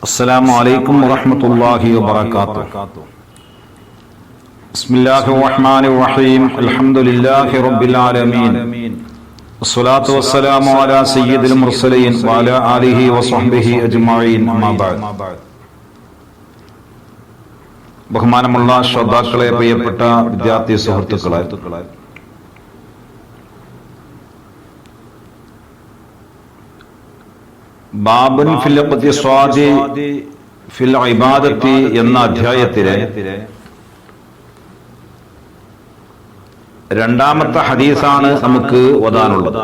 السلام عليكم ورحمة الله وبركاته. بسم الله الرحمن الرحيم. الحمد لله رب العالمين. الصلاة والسلام على سيد المرسلين وعلى آله وصحبه أجمعين. أما بعد. ബഹുമാനമുള്ള ശ്രോതാക്കളെ, പ്രിയപ്പെട്ട വിദ്യാർത്ഥി സുഹൃത്തുക്കളെ, ബാബുൻ ഫിൽ ഇഖ്തിസാദി ഫിൽ ഇബാദത്തി എന്ന അധ്യായത്തിലെ രണ്ടാമത്തെ ഹദീസാണ് നമുക്ക് ഓതാനുള്ളത്.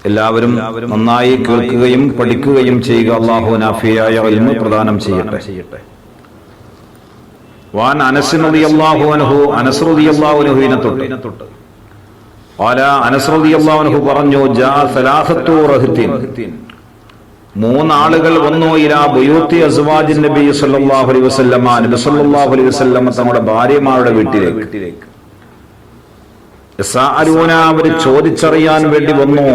എല്ലാവരും നന്നായി കേൾക്കുകയും പഠിക്കുകയും ചെയ്യുക. അല്ലാഹു നാഫിയായ ഇൽമ് പ്രദാനം ചെയ്യട്ടെ. വാൻ അനസ് റളിയല്ലാഹു അൻഹു, അനസ് റളിയല്ലാഹു അൻഹുവിനെ തൊട്ട് അനസ് റളിയല്ലാഹു അൻഹു പറഞ്ഞു, ജാ സലാസത്തു റഹ്തിൻ, മൂന്നാളുകൾ വന്നു ഇലാ ബുയൂത്തി അസ്വാജിൻ നബി സല്ലല്ലാഹു അലൈഹി വസല്ലമ, നബി സല്ലല്ലാഹു അലൈഹി വസല്ലമ തങ്ങളുടെ ഭാര്യമാരുടെ വീട്ടിലേക്ക്. യസഅലൂന, അവർ ചോദിച്ചറിയാൻ വേണ്ടി വന്നു.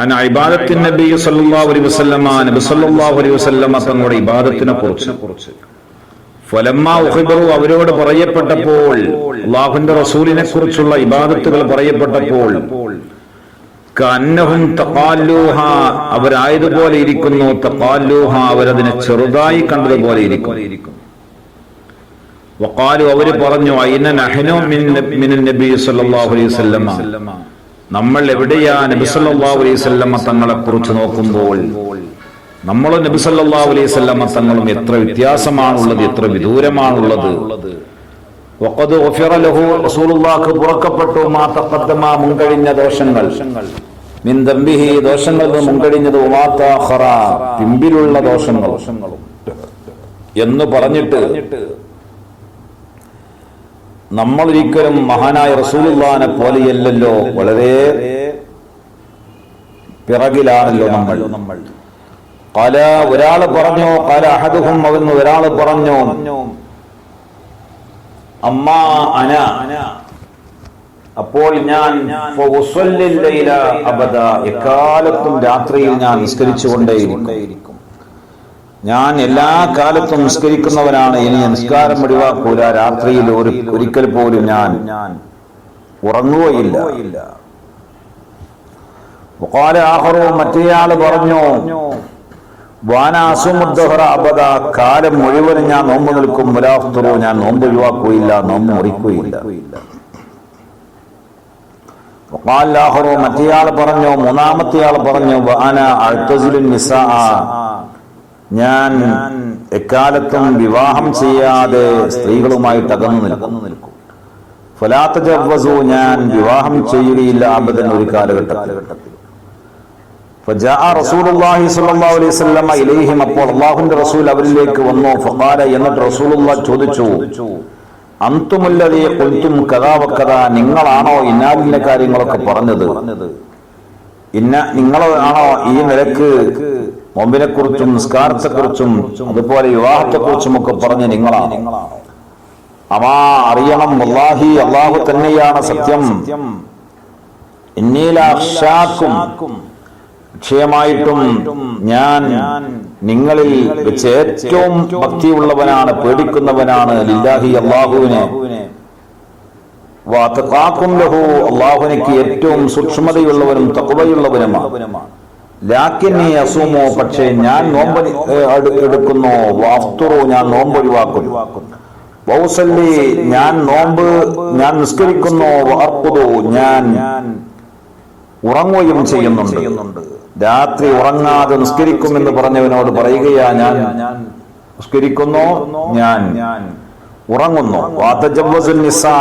അൻ ഇബാദത്തിൻ നബി സല്ലല്ലാഹു അലൈഹി വസല്ലമ, നബി സല്ലല്ലാഹു അലൈഹി വസല്ലമ തങ്ങളുടെ ഇബാദത്തിനെ കുറിച്ച്. ഫലമ്മാ ഉഖിബറു, അവരോട് പറയപ്പെട്ടപ്പോൾ, അല്ലാഹുവിന്റെ റസൂലിനെ കുറിച്ചുള്ള ഇബാദത്തുകൾ പറയപ്പെട്ടപ്പോൾ, കഅന്നഹും തഖാലൂഹ, അവരായതുപോലെ ഇരിക്കുന്നു, തഖാലൂഹ, അവരതിനെ ചെറുതായി കണ്ടതുപോലെ ഇരിക്കും. വഖാലു, അവര് പറഞ്ഞു, അയ്ന നഹ്നു മിൻ നബി സല്ലല്ലാഹു അലൈഹി വസല്ലമ, നമ്മൾ എവിടെയാ നബി സല്ലല്ലാഹു അലൈഹി വസല്ലമ തങ്ങളെ കുറിച്ച് നോക്കുമ്പോൾ നമ്മൾ നബി സല്ലല്ലാഹു അലൈഹി വസല്ലമ തങ്ങളും എത്ര വ്യത്യാസമാണുള്ളത്, എത്ര വിദൂരമാണുള്ളത്. വഖദ് ഗുഫിറ ലഹു, റസൂലുള്ളാഹിക്ക് പുറക്കപ്പെട്ടു, മാ തഖദ്ദമ, മുൻകഴിഞ്ഞ ദോഷങ്ങൾ, മിൻ ദംബിഹി, ദോഷങ്ങളിൽ മുൻകഴിഞ്ഞത്, വമാ തഅഖറ, പിമ്പിലുള്ള ദോഷങ്ങളും എന്ന് പറഞ്ഞിട്ട് നമ്മൾ ഒരിക്കലും മഹാനായ റസൂലുള്ളാഹിനെ പോലെയല്ലല്ലോ, വളരെ പിറകിലാണല്ലോ നമ്മൾ. ഖാല, ഒരാൾ പറഞ്ഞു, ഖാല അഹദുഹും, അവന്ന് ഒരാൾ പറഞ്ഞു, അമ്മാ അന, അപ്പോൾ ഞാൻ ഫഉസല്ലിൽ ലൈല അബദ, എക്കാലത്തും രാത്രിയിൽ ഞാൻ നിസ്കരിച്ചുകൊണ്ടേയിരിക്കും. ഞാൻ എല്ലാ കാലത്തും നിസ്കരിക്കുന്നവനാണ്, ഇനി നിസ്കാരം ഒഴിവാക്കൂല, രാത്രിയിൽ ഒരിക്കൽ പോലും ഞാൻ ഉറങ്ങുകയില്ല. വഖാല ആഖറു, മറ്റേയാൾ പറഞ്ഞു, വാന അസുമുദ്ദഹറ അബദ, കാലം മുഴുവനും ഞാൻ നോമ്പ് നിൽക്കും, വലാ അഫ്തുറു, ഞാൻ നോമ്പ് ഒഴിവാക്കുകയില്ല, നോമ്പ് മുറിക്കുകയില്ല. വഖാല ആഖറു, മറ്റേയാൾ പറഞ്ഞു, മൂന്നാമത്തെ ആൾ പറഞ്ഞു, വാന അഅ്തസിലുൻ നിസാ, ഞാൻ എക്കാലത്തും വിവാഹം ചെയ്യാതെ സ്ത്രീകളുമായിട്ട് അകന്നു നിൽക്കും. ഫലാ തജവ്വസു, ഞാൻ വിവാഹം ചെയ്യുകയില്ല അബദൻ, ഒരു കാലഘട്ടത്തിൽ. ഫജാഅ റസൂലുള്ളാഹി സ്വല്ലല്ലാഹു അലൈഹി വസല്ലമ ഇലൈഹിം, അപ്പോൾ അല്ലാഹുവിന്റെ റസൂൽ അവരിലേക്ക് വന്നു. ഫഖാല, എന്നിട്ട് റസൂലുള്ളാഹി ചോദിച്ചു, അൻതുമുല്ലദീ ഖുൽതും കദാ വകദാ, നിങ്ങളാണോ ഇന്നാലിന്ന കാര്യങ്ങളൊക്കെ പറഞ്ഞത്? നിങ്ങളാണോ ഈ നിലക്ക് നോമ്പിനെ കുറിച്ചും നിസ്കാരത്തെക്കുറിച്ചും അതുപോലെ വിവാഹത്തെക്കുറിച്ചും ഒക്കെ പറഞ്ഞ് നിങ്ങളാണ്? അമാ, അറിയണം, വല്ലാഹി, അല്ലാഹു തന്നെയാണ് സത്യം, ഇന്നീ ലഅഖ്ശാകും, നിശ്ചയമായിട്ടും ഞാൻ നിങ്ങളിൽ വെച്ച് ഏറ്റവും ഭക്തിയുള്ളവനാണ്, പേടിക്കുന്നവനാണ്, ലില്ലാഹി, അല്ലാഹുവിനെ, വഅത്ഖാകും ലഹു, അല്ലാഹുവിലേക്ക് ഏറ്റവും സൂക്ഷ്മതയുള്ളവനും തഖ്വയുള്ളവനുമാണ്. ലാകിന്നി അസൂമു, പക്ഷേ ഞാൻ നോമ്പ് എടുക്കുന്നു, വഅഫ്തുറു, ഞാൻ നോമ്പ് ഒഴിവാക്കുന്നു, വഉസല്ലി, ഞാൻ നിസ്കരിക്കുന്നു, വഅർഖുദു, ഞാൻ ഉറങ്ങുകയും ചെയ്യുന്നുണ്ട്. രാത്രി ഉറങ്ങാതെ നിസ്കരിക്കുമെന്ന് പറഞ്ഞവനോട് പറയുകയാ, ഞാൻ നിസ്കരിക്കുന്നു, ഞാൻ ഉറങ്ങുന്നു. വഅതജവ്വസുൻ നിസാ,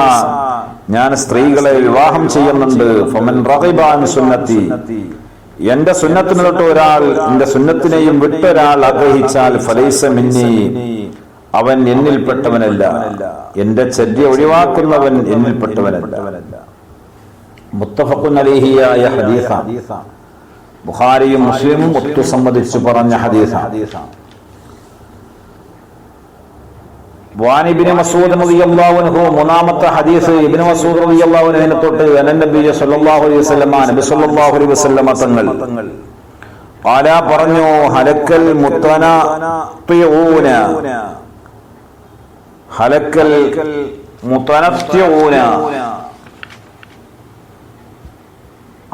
ഞാൻ സ്ത്രീകളെ വിവാഹം ചെയ്യുന്നുണ്ട്. ഫമൻ റഗിബ അൻ സുന്നത്തി, എന്റെ സുന്നത്തിനെ തൊട്ട് ഒരാൾ, എന്റെ സുന്നത്തിനെയും വിട്ടൊരാൾ ആഗ്രഹിച്ചാൽ, ഫലൈസ മിന്നി, അവൻ എന്നിൽപ്പെട്ടവനല്ല, എന്റെ ചര്യ ഒഴിവാക്കുന്നവൻ എന്നിൽപ്പെട്ടവനല്ല. മുത്തഫഖുൻ അലൈഹിയായ ഹദീസാണ്, ബുഖാരിയും മുസ്ലിമും ഒത്തു സമ്മതിച്ചു പറഞ്ഞ ഹദീസാണ്. ഇബ്നു മസ്ഊദ് റളിയല്ലാഹു അൻഹു മൂന്നാമത്തെ ഹദീസ് ഇബ്നു മസ്ഊദ് റളിയല്ലാഹു അൻഹുവിനെ തൊട്ട് നബി സല്ലല്ലാഹു അലൈഹി വസല്ലം നബി സല്ലല്ലാഹു അലൈഹി വസല്ലം തങ്ങൾ ഖാല പറഞ്ഞു ഹലക്കൽ മുത്തനത്തിഊന ഹലക്കൽ മുത്തനത്തിഊന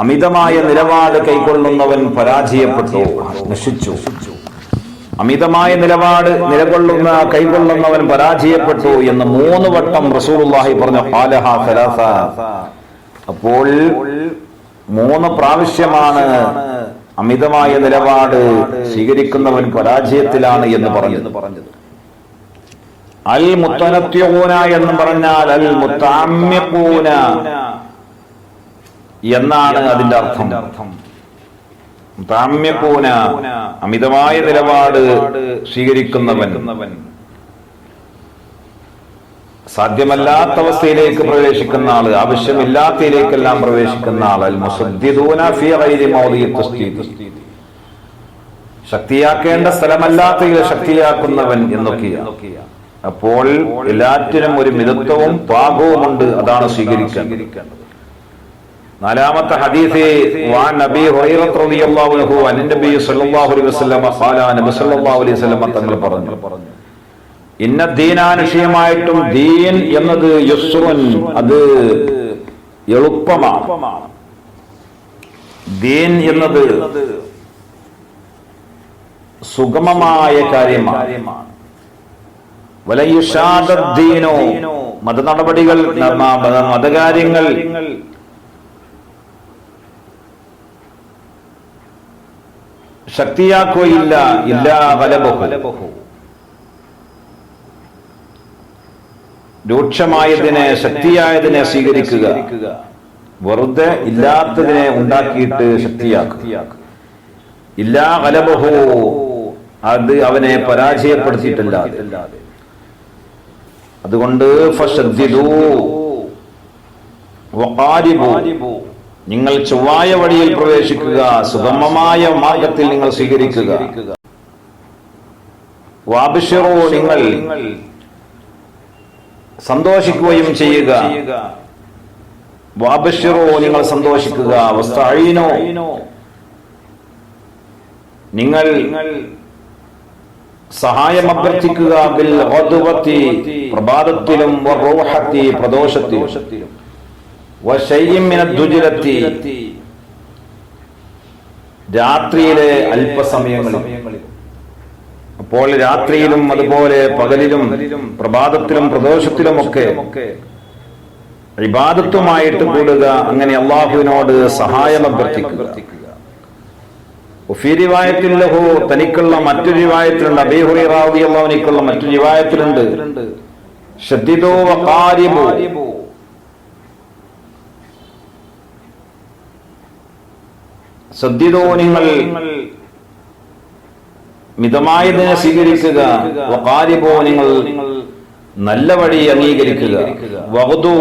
അമിതമായ നിലപാട് കൈക്കൊള്ളുന്നവൻ പരാജയപ്പെട്ടു, നശിച്ചു. അമിതമായ നിലപാട് കൈക്കൊള്ളുന്നവൻ പരാജയപ്പെട്ടു എന്ന് 3 വട്ടം റസൂലുള്ളാഹി പറഞ്ഞു. ഖാലഹ സലാസ. അപ്പോൾ 3 പ്രാവശ്യമാണ് അമിതമായ നിലപാട് സ്വീകരിക്കുന്നവൻ പരാജയത്തിലാണ് എന്ന് പറഞ്ഞത്. അൽ മുത്തനത്തിഊന എന്ന് പറഞ്ഞാൽ അൽ മുത്തഅമ്മിഖൂന എന്നാണ് അതിന്റെ അർത്ഥം. മുത്തഅമ്മിഖൂന അമിതമായ നിലപാട് സ്വീകരിക്കുന്നവൻ, സാധ്യമല്ലാത്ത അവസ്ഥയിലേക്ക് പ്രവേശിക്കുന്ന ആള്, ആവശ്യമില്ലാത്തതിലേക്കെല്ലാം പ്രവേശിക്കുന്ന ആൾ. അൽ മുസദ്ദിദൂന ഫീ ഗൈരി മൗദിഇ തസ്ദീദ്, ശക്തിയാക്കേണ്ട സ്ഥലമല്ലാത്തതിൽ ശക്തിയാക്കുന്നവൻ എന്നൊക്കെയാണ്. അപ്പോൾ എല്ലാറ്റിനും ഒരു മിതത്വവും പാകവുമുണ്ട്, അതാണ് സ്വീകരിക്കേണ്ടത്. 4ാമത്തെ ഹദീസ് വാൻ നബി ഹുറൈറ റളിയല്ലാഹു അൻഹു അൻ നബി സല്ലല്ലാഹു അലൈഹി വസല്ലം ഖാല നബി സല്ലല്ലാഹു അലൈഹി വസല്ലം തങ്ങൾ പറഞ്ഞു ഇന്ന ദീനാ നിശ്ചയമായിട്ടും ദീൻ എന്നത് യുസ്റുൻ, അത് എളുപ്പമാണ്. ദീൻ എന്നത് സുഗമമായ കാര്യമാണ്. വലയുഷാദദ്ദീനോ, മതനടപടികൾ മതകാര്യങ്ങൾ ശക്തിയാക്കുകയില്ല. ഇല്ലാ ഗലബഹു, രൂക്ഷമായതിനെ ശക്തിയായതിനെ സ്വീകരിക്കുക, വെറുതെ ഇല്ലാത്തതിനെ ഉണ്ടാക്കിയിട്ട് ശക്തിയാക്കുക. ഇല്ലാ ഗലബഹു, അത് അവനെ പരാജയപ്പെടുത്തിയിട്ടില്ലാതെ. അതുകൊണ്ട് ഫശദ്ദിദൂ വഖാരിബൂ, നിങ്ങൾ ചൊവ്വായ വഴിയിൽ പ്രവേശിക്കുക, സുഗമമായ മാർഗത്തിൽ നിങ്ങൾ സ്വീകരിക്കുക. വാബിശിറൂ, നിങ്ങൾ സന്തോഷിക്കുകയും ചെയ്യുക. വാബിശിറൂ, നിങ്ങൾ സന്തോഷിക്കുക. വസ്തഈനൂ, നിങ്ങൾ സഹായം അഭ്യർത്ഥിക്കുക. ബിൽ ഗദ്വതി, പ്രഭാതത്തിലും വറൂഹത്തി, പ്രദോഷത്തിലും വശൈഇൻ മിനദ്ദുജ്ലത്തി, രാത്രിയിലെ അല്പസമയങ്ങളിൽ. അപ്പോൾ രാത്രിയിലും അതുപോലെ പകലിലും പ്രഭാതത്തിലും പ്രദോഷത്തിലുമൊക്കെ ഇബാദത്തുമായിട്ട് കൂടുക. അങ്ങനെ അല്ലാഹുവിനോട് സഹായം അഭ്യർത്ഥിക്കുക. ഫീ റിവായത്തിൽ ലഹു, തനിക്കുള്ള മറ്റൊരു റിവായത്തിലുണ്ട്, അബീ ഹുറൈറ റളിയല്ലാഹു അൻഹുവിനുള്ള മറ്റൊരു റിവായത്തിലുണ്ട് ശദ്ദിദൂ വഖാരിബൂ, സദ്ദിദൂ, നിങ്ങൾ മിതമായതിനെ സ്വീകരിക്കുക. വഖാരിബൂ, നിങ്ങൾ നല്ല വഴി അംഗീകരിക്കുക. വഗ്ദൂ,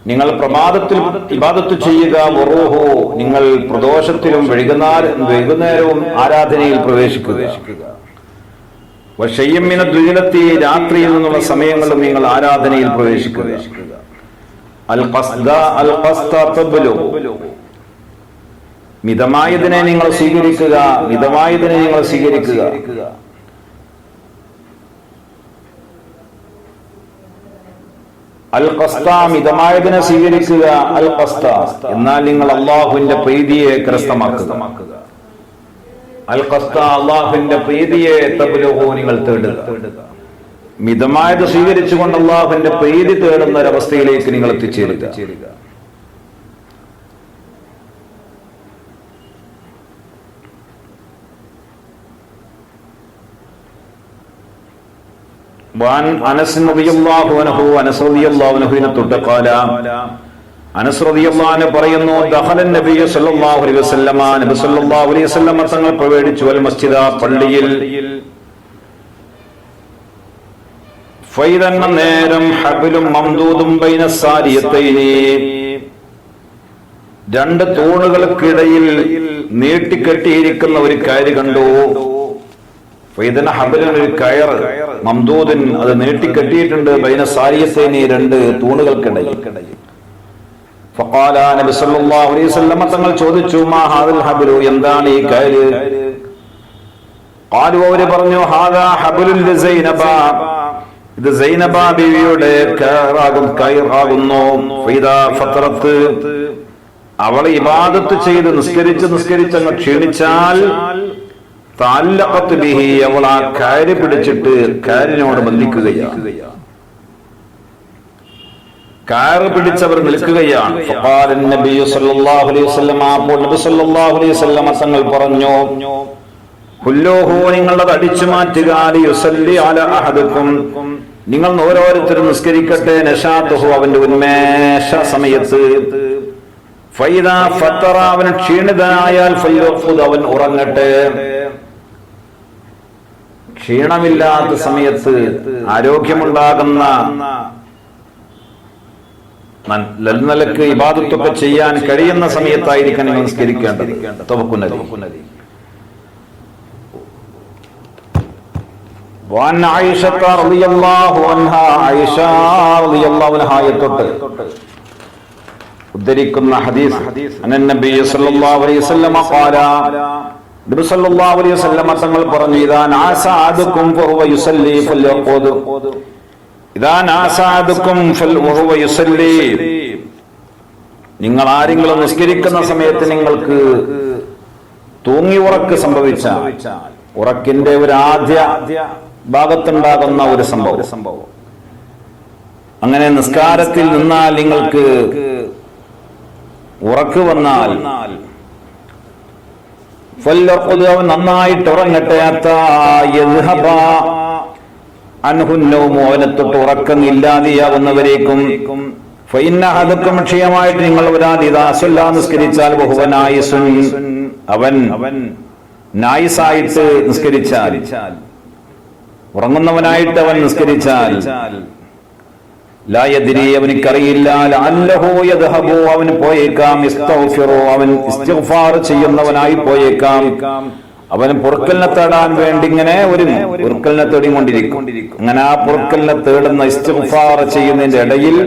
നിങ്ങൾ പ്രഭാതത്തിൽ ഇബാദത്ത് ചെയ്യുക. വറൂഹു, നിങ്ങൾ പ്രദോഷത്തിലും വൈകുന്നേരവും ആരാധനയിൽ പ്രവേശിക്കുക. വശൈഇൻ മിനദ്ദുജ്ലത്തി, രാത്രിയിൽ നിന്നുള്ള സമയങ്ങളിലും നിങ്ങൾ ആരാധനയിൽ പ്രവേശിക്കുക. അൽ ഖസ്ത തബ്ലു, മിതമായതിനെ നിങ്ങൾ സ്വീകരിക്കുക. മിതമായതിനെ നിങ്ങൾ സ്വീകരിക്കുക. അൽ ഖസ്ത, മിതമായതിനെ സ്വീകരിക്കുക. അൽ ഖസ്ത, എന്നാൽ നിങ്ങൾ അല്ലാഹുവിന്റെ പ്രീതിയെ കരസ്ഥമാക്കുക. അൽ ഖസ്ത, അല്ലാഹുവിന്റെ പ്രീതിയെ തബ്ലുഹു, നിങ്ങൾ തേടുക. മിതമായത് സ്വീകരിച്ചുകൊണ്ട് അല്ലാഹുവിന്റെ പ്രീതി തേടുന്ന ഒരവസ്ഥയിലേക്ക് നിങ്ങൾ എത്തിച്ചേരുക. അനസ് റളിയല്ലാഹു അൻഹു, അനസ് റളിയല്ലാഹു അൻഹുവിനെ തൊട്ട് ഖാല, അനസ് റളിയല്ലാഹു അൻഹു പറയുന്നു ദഖലൻ നബി സല്ലല്ലാഹു അലൈഹി വസല്ലമ, നബി സല്ലല്ലാഹു അലൈഹി വസല്ലമ തങ്ങൾ പ്രവേശിച്ചു അൽ മസ്ജിദ, പള്ളിയിൽ. ഫൈദൻ, നേരം ഹബ്ലും മംദൂദും ബൈന സാരിയത്തൈനി, 2 തൂണുകൾക്കിടയിൽ നീട്ടിക്കെട്ടിയിരിക്കുന്ന ഒരു കയറ് കണ്ടു. ഫൈദന ഹബലൻ, ഒരു കയർ, മംദൂദൻ, അത് നീട്ടിക്കെട്ടിയിട്ടുണ്ട്, ബൈന സാരിയത്തൈനി, രണ്ട് തൂണുകൾക്കിടയിൽ. ഫഖാല, നബി സല്ലല്ലാഹു അലൈഹി വസല്ലം തങ്ങൾ ചോദിച്ചു, മാ ഹാദൽ ഹബ്ലു, എന്താണ് ഈ കയറ്? ഖാലു, അവർ പറഞ്ഞു, ഹാദാ ഹബ്ലുൽ സൈനബ, ഇത് സൈനബ ബീവിയുടെ കയറാകുന്നു. ഫൈദാ ഫത്രത്ത്, അവൾ ഇബാദത്ത് ചെയ്ത് നിസ്കരിച്ച് അങ്ങ് ക്ഷീണിച്ചാൽ തഅല്ലഖത് ബിഹി, അവൾ ആ കയറ് പിടിച്ചിട്ട് കയറിനോട് ബന്ധിക്കുകയാണ്, കയറ് പിടിച്ചവർ നിൽക്കുകയാണ്. ഫഖാല നബി സല്ലല്ലാഹു അലൈഹി വസല്ലം, അപ്പോൾ നബി സല്ലല്ലാഹു അലൈഹി വസല്ലം തങ്ങൾ പറഞ്ഞു, ഹുല്ലുഹു, നിങ്ങളത് അടിച്ചു മാറ്റുക, യുസല്ലി അലാ അഹദിക്കും, നിങ്ങൾ ഓരോരുത്തരും നിസ്കരിക്കട്ടെ, നശാത്തുഹു, അവന്റെ ഉന്മേഷ സമയത്ത്, ഫൈദാ ഫത്തറ, അവൻ ക്ഷീണിതനായാൽ ഫൽയഖുദ്, അവൻ ഉറങ്ങട്ടെ. ക്ഷീണമില്ലാത്ത സമയത്ത്, ആരോഗ്യമുണ്ടാകുന്ന നിലക്ക് ഇബാദത്തൊക്കെ ചെയ്യാൻ കഴിയുന്ന സമയത്തായിരിക്കണം നിങ്ങൾ നിസ്കരിക്കേണ്ടത്. തവക്കുനദി. وعن عائشة رضي الله عنها, عائشة رضي الله عنها തൊട്ട് ഉദ്ധരിക്കുന്ന ഹദീസ്, നബി സല്ലല്ലാഹു അലൈഹി വസല്ലം ഖാല, നബി സല്ലല്ലാഹു അലൈഹി വസല്ലം തങ്ങൾ പറഞ്ഞു, ഇദാ നാസഅദുകും ഫഹുവ യുസല്ലി ഫൽയഖുദ്, ഇദാ നാസഅദുകും ഫഹുവ യുസല്ലി, നിങ്ങൾ ആരെങ്കിലും നിസ്കരിക്കുന്ന സമയത്ത് നിങ്ങൾക്ക് തൂങ്ങി ഉറക്ക് സംഭവിച്ചാൽ, ഉറക്കിന്റെ ഒരു ആദ്യ ഭാഗത്തുണ്ടാകുന്ന ഒരു സംഭവം, അങ്ങനെ നിസ്കാരത്തിൽ നിന്നാൽ നിങ്ങൾക്ക് ഉറക്ക് വന്നാൽ, അവൻ നന്നായിട്ട് ഉറങ്ങട്ടെ, അവനെ തൊട്ട് ഉറക്കം ഇല്ലാതെയാവുന്നവരേക്കും, ഫൈന്നഹദക്കും, ക്ഷയമായിട്ട് നിങ്ങൾ ഒരാൾ ഇദാ നിസ്കരിച്ചാൽ, അവൻ നായിസായിട്ട് നിസ്കരിച്ചാൽ, ഉറങ്ങുന്നവനായിട്ട് അവൻ നിസ്കരിച്ചാൽ, ലാ യദ്രി, അവനിക്കറിയില്ല, ലഅല്ലഹു യദ്ഹബു, അവന് പോയേക്കാം, ഇസ്തഗ്ഫിറു, അവൻ ഇസ്തിഗ്ഫാർ ചെയ്യുന്നവനായി പോയേക്കാം, അവൻ പൊറുക്കലിനെ തേടാൻ വേണ്ടി ഇങ്ങനെ ഒരു പൊറുക്കലിനെ തേടിക്കൊണ്ടിരിക്കും. അങ്ങനെ ആ പൊറുക്കലിനെ തേടുന്ന ഇസ്തിഗ്ഫാർ ചെയ്യുന്നതിന്റെ ഇടയിൽ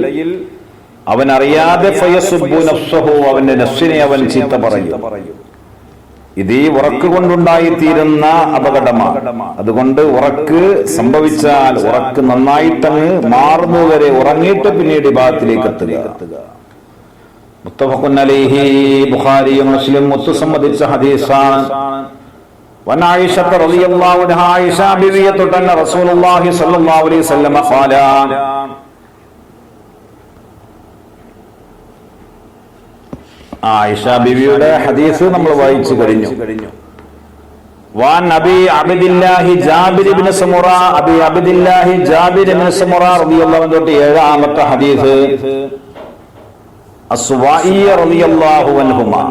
അവൻ അറിയാതെ ഫയസുബ്ബു നഫ്സഹു, അവന്റെ നഫ്സിനെ അവൻ ചീത്ത പറയും. ഇത് ഈ ഉറക്ക് കൊണ്ടുണ്ടായിത്തീരുന്ന അപകടമാണ്. അതുകൊണ്ട് ഉറക്ക് സംഭവിച്ചാൽ ഉറക്ക് നന്നായിട്ടങ്ങ് മാറുന്നതുവരെ ഉറങ്ങിയിട്ട് പിന്നീട് ഇബാദത്തിലേക്ക് എത്തുക. മുത്തഫഖുൻ അലൈഹി, ബുഖാരിയും മുസ്ലിം മുത്തസമ്മതിച്ച ഹദീസാണ്. വൻ ആയിഷ റളിയല്ലാഹു അൻഹാ, ആയിഷ ബിവിയെ തൊട്ട് റസൂലുള്ളാഹി സ്വല്ലല്ലാഹു അലൈഹി വസല്ലം ഖാല, ആയിഷ ബിവിയുടെ ഹദീസ് നമ്മൾ വായിച്ചു കഴിഞ്ഞു. വാൻ Abi Abdillahi Jabir ibn Samura, Abi Abdillahi Jabir ibn Samura റളിയല്ലാഹു അൻഹു, ഏഴാമത്തെ ഹദീസ്, അസ്വാഇ റളിയല്ലാഹു അൻഹുമാ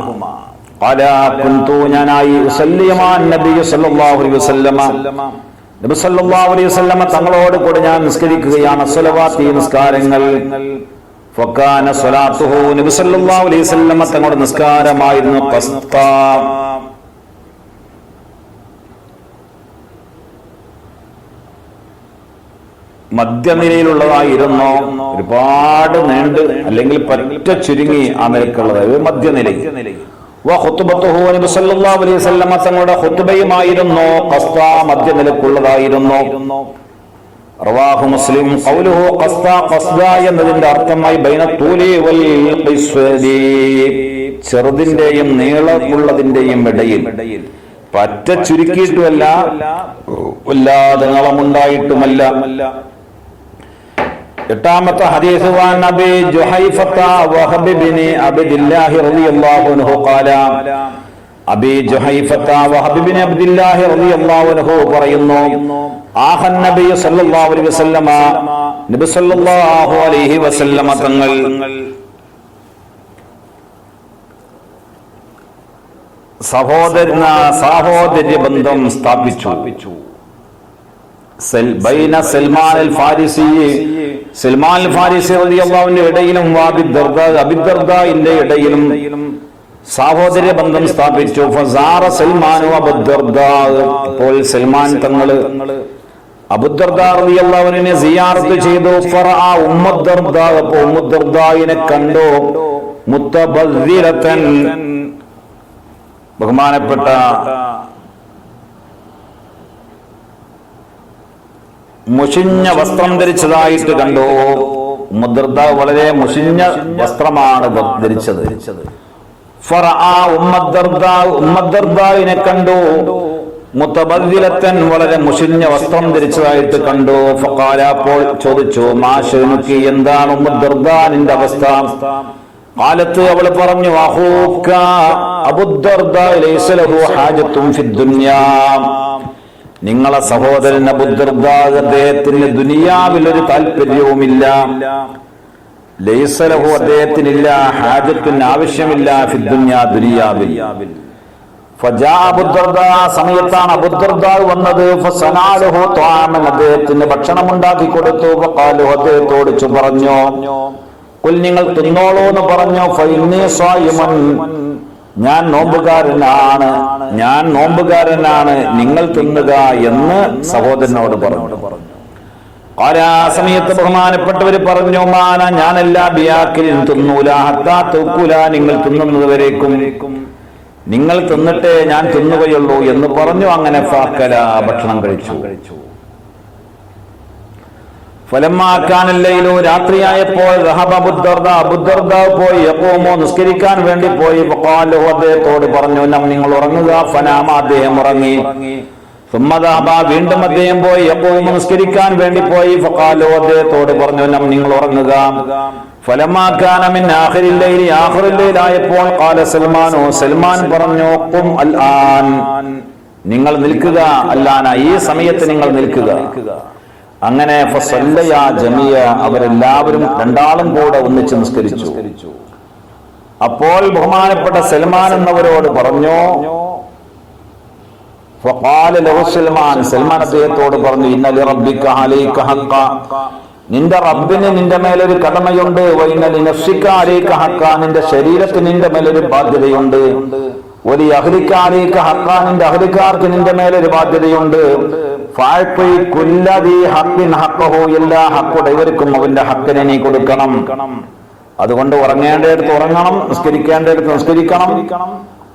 ഖാല, കുൻതു, ഞാനായി, ഉസല്ലി മാ നബി സല്ലല്ലാഹു അലൈഹി വസല്ലം, നബി സല്ലല്ലാഹു അലൈഹി വസല്ലം തങ്ങളോട് കൂടെ ഞാൻ നിസ്കരിക്കുകയാണ്, സ്വലവാത്തി, നിസ്കാരങ്ങൾ. ഫകാന സ്വലാത്തുഹു, നബി സല്ലല്ലാഹു അലൈഹി വസല്ലം തങ്ങളുടെ നിസ്കാരമായിരുന്നു ഖസ്താ, മധ്യനിലയിലുള്ളതായിരുന്നു. ഒരുപാട് നീണ്ട് അല്ലെങ്കിൽ പറ്റ ചുരുങ്ങി ആ നിലക്കുള്ളത് മധ്യനില. വഖുതുബത്തുഹു, നബി സല്ലല്ലാഹു അലൈഹി വസല്ലം തങ്ങളുടെ ഖുതുബയുമായിരുന്നു ഖസ്താ, മധ്യനിലക്കുള്ളതായിരുന്നു. റവാഹു മുസ്ലിം. ഖൗലുഹു ഖസ്താ, ഖസ്ദാ എന്നതിന്റെ അർത്ഥമായി ബൈന തൂലി വൽ ഖിസ്വദി, ചെറുതിന്റെയും നീളമുള്ളതിന്റെയും ഇടയിൽ, പറ്റ ചുരുക്കിയിട്ടുമല്ല വല്ലാതെ നീളമുണ്ടായിട്ടുമല്ല. എട്ടാമത്തെ ഹദീസ്, വാൻ അബി ജുഹൈഫത വഹബ് ഇബ്നു അബ്ദില്ലാഹി റളിയല്ലാഹു അൻഹു ഖാല, അബി ജുഹൈഫത വഹബ് ഇബ്നു അബ്ദില്ലാഹി റളിയല്ലാഹു അൻഹു പറയുന്നു, ആഹൻ നബി സല്ലല്ലാഹു അലൈഹി വസല്ലമ, നബി സല്ലല്ലാഹു അലൈഹി വസല്ലമ തങ്ങൾ സാഹോദര്യ ബന്ധം സ്ഥാപിച്ചു. ബൈന സൽമാൻ അൽ ഫാരിസി, സൽമാൻ അൽ ഫാരിസി റളിയല്ലാഹു അൻഹു ഇടയിലും, അബി ദർദാഇന്റെ ഇടയിലും, സാഹോദര്യ ബന്ധം സ്ഥാപിച്ചു. ഫസാറ സൽമാനു അബൂദർദാ, അപ്പോൾ സൽമാൻ തങ്ങള് അബൂദർദാ റളിയല്ലാഹു അൻഹുവിനെ സിയാറത്ത് ചെയ്തു. ഫറഅ ഉമ്മുദ്ദർദാ, അപ്പോൾ ഉമ്മുദ്ദർദായിനെ കണ്ടു. മുത്തബദ്ദിറതൻ, ബഹുമാനപ്പെട്ട മുഷിഞ്ഞ വസ്ത്രം ധരിച്ചതായിട്ട് കണ്ടു. ഉമ്മുദ്ദർദാ വളരെ മുഷിഞ്ഞ വസ്ത്രമാണ് ധരിച്ചത്. ഫറഅ ഉമ്മുദ്ദർദായിനെ കണ്ടു. മുത്തബദ്ദിലത്തൻ, വളരെ മുഷിഞ്ഞ വസ്ത്രം ധരിച്ചതായിട്ട് കണ്ടു. ഫഖാല, അപ്പോൾ ചോദിച്ചു, മാ ശഅനുകി, എന്താണ് ഉമ്മുദ്ദർദാ നിന്റെ അവസ്ഥ? ഖാലത്ത്, അവൾ പറഞ്ഞു, അഖൂക അബൂദർദാ ലൈസ ലഹു ഹാജത്തുൻ ഫിദ്ദുനിയാ, നിങ്ങളെ സഹോദരൻ അബൂദർദാ, അദ്ദേഹത്തിന് ദുനിയാവിൽ ഒരു താല്പര്യവുമില്ല. ലൈസ ലഹു, അദ്ദേഹത്തിനില്ല, ഹാജത്തിന് ആവശ്യമില്ല, ഫിദ്ദുനിയാ, ദുനിയാവിൽ. ഫജാ അബൂദർദാ, സമയത്താണ് അബൂദർദാ വന്നത്. ഫസനാ ലഹു ത്വാമൻ, അദ്ദേഹത്തിന് ഭക്ഷണം ഉണ്ടാക്കി കൊടുത്തു. ഫഖാലു, അദ്ദേഹത്തോട് പറഞ്ഞു, ഖുൽ, നിങ്ങൾ തിന്നോളൂ എന്ന് പറഞ്ഞു. ഫഇന്നി സ്വായിമുൻ, ഞാൻ നോമ്പുകാരനാണ്, നിങ്ങൾ തിന്നുക എന്ന് സഹോദരനോട് പറഞ്ഞു. ആ സമയത്ത് ബഹുമാനപ്പെട്ടവര് പറഞ്ഞു, മാന, ഞാനല്ല, ബിയാക്കിലിൻ, തിന്നൂല, ഹത്താ തൂക്കൂല, നിങ്ങൾ തിന്നുന്നതുവരേക്കും, നിങ്ങൾ തിന്നിട്ടേ ഞാൻ തിന്നുകയുള്ളൂ എന്ന് പറഞ്ഞു. അങ്ങനെ ഫാക്കല, ഭക്ഷണം കഴിച്ചു. ഫലമാക്കാനല്ലയിലോ, രാത്രിയായപ്പോൾ അബൂദർദാ പോയി, യഖൂമു, നിസ്കരിക്കാൻ വേണ്ടി പോയി. ഫഖാലു, അദ്ദേഹത്തോട് പറഞ്ഞു, നിങ്ങൾ ഉറങ്ങുക. ഫനാമ, അദ്ദേഹം ഉറങ്ങി. സുമ്മദഹബ, വീണ്ടും അദ്ദേഹം പോയി, യഖൂമു, നിസ്കരിക്കാൻ വേണ്ടി പോയി. ഫഖാലു, അദ്ദേഹത്തോട് പറഞ്ഞു, നിങ്ങൾ ഉറങ്ങുക. ഫലമാക്കാന മിൻ ആഖിറിൽ ലൈലി, ആഖിറുൽ ലൈലായപ്പോൾ ഖാല സൽമാനു, സൽമാൻ പറഞ്ഞു, ഖും അൽ ആൻ, നിങ്ങൾ നിൽക്കുക, അല്ലാന, ഈ സമയത്ത് നിങ്ങൾ നിൽക്കുക. അങ്ങനെ ഫസല്ലയാ ജമിയ, അവരെല്ലാവരും രണ്ടാളും കൂടെ ഒന്നിച്ച് നിസ്കരിച്ചു. അപ്പോൾ ബഹുമാനപ്പെട്ട സൽമാൻ എന്നവരോട് പറഞ്ഞു, ഫഖാല ലഹു സൽമാൻ, സൽമാൻ അദ്ദേഹത്തോട് പറഞ്ഞു, ഇന്ന ലിറബ്ബിക അലൈക ഹഖ്ഖ, നിന്റെ റബ്ബിന് നിന്റെ മേലൊരു കടമയുണ്ട്. വഇന്ന ലിനഫ്സിക അലൈക ഹഖ്ഖ, നിന്റെ ശരീരത്തിന് നിന്റെ മേലൊരു ബാധ്യതയുണ്ട്. വലി അഹ്ലിക അലൈക ഹഖ്ഖ, നിന്റെ അഹ്ലിക്കാർക്ക് നിന്റെ മേലൊരു ബാധ്യതയുണ്ട്. എല്ലാ ഹക്കുടയവർക്കും അവന്റെ ഹക്കിനെ നീ കൊടുക്കണം. അതുകൊണ്ട് ഉറങ്ങേണ്ടടുത്ത് ഉറങ്ങണം, നിസ്കരിക്കേണ്ടടുത്ത് നിസ്കരിക്കണം.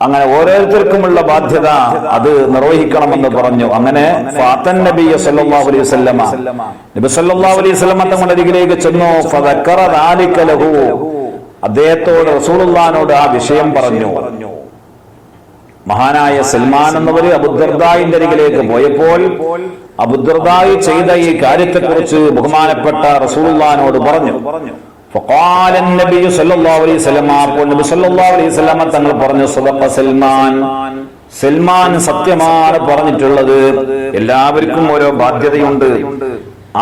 അങ്ങനെ ഓരോരുത്തർക്കുമുള്ള ബാധ്യത അത് നിർവഹിക്കണമെന്ന് പറഞ്ഞു. അങ്ങനെ ഫാത്തൻ നബി സല്ലല്ലാഹു അലൈഹി വസല്ലമ, നബി സല്ലല്ലാഹു അലൈഹി വസല്ലമ തങ്ങളുടെ അരികിലേക്ക് ചെന്നു. ഫദക്കറ ദാലിക ലഹു, അദ്ദേഹത്തോട് റസൂലുള്ളാഹിനോട് ആ വിഷയം പറഞ്ഞു. മഹാനായ സൽമാൻ എന്നവര് അബൂദർദായിന്റെ അരികിലേക്ക് പോയപ്പോൾ അബൂദർദായി ചെയ്ത ഈ കാര്യത്തെക്കുറിച്ച് ബഹുമാനപ്പെട്ട റസൂലുള്ളാഹിനോട് പറഞ്ഞു. ഫഖാല നബി സല്ലല്ലാഹു അലൈഹി വസല്ലം, അപ്പോൾ നബി സല്ലല്ലാഹു അലൈഹി വസല്ലം തങ്ങൾ പറഞ്ഞു, സദഖ സൽമാൻ, സൽമാൻ സത്യമാണ് പറഞ്ഞിട്ടുള്ളത്. എല്ലാവർക്കും ഓരോ ബാധ്യതയുണ്ട്.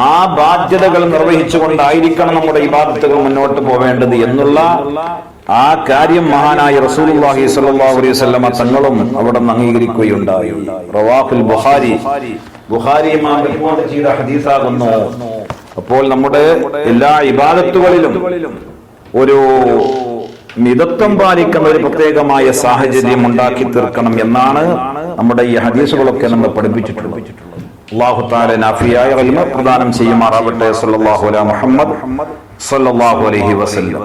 ആ ബാധ്യതകൾ നിർവഹിച്ചുകൊണ്ടായിരിക്കണം നമ്മുടെ ഇബാദത്തുകൾ മുന്നോട്ട് പോവേണ്ടത് എന്നുള്ള ആ കാര്യം മഹാനായ റസൂലുള്ളാഹി സ്വല്ലല്ലാഹു അലൈഹി വസല്ലം തങ്ങളും അവിടെ നിന്ന് അംഗീകരിക്കുകയുണ്ടായി. റവാഹുൽ ബുഖാരി, ബുഖാരി ഇമാം റിപ്പോർട്ട് ചെയ്ത ഹദീസാകുന്നു. അപ്പോൾ നമ്മുടെ എല്ലാ ഇബാദത്തുകളിലും ഒരു മിതത്വം പാലിക്കുന്ന ഒരു പ്രത്യേകമായ സാഹചര്യം ഉണ്ടാക്കി തീർക്കണം എന്നാണ് നമ്മുടെ ഈ ഹദീസുകളൊക്കെ നമ്മൾ പഠിപ്പിച്ചിട്ടുള്ളത്. അല്ലാഹു തആല നാഫിയായ ഇൽമ പ്രദാനം ചെയ്യുമാറാവട്ടെ. സല്ലല്ലാഹു അലൈഹി മുഹമ്മദ് സല്ലല്ലാഹു അലൈഹി വസല്ലം.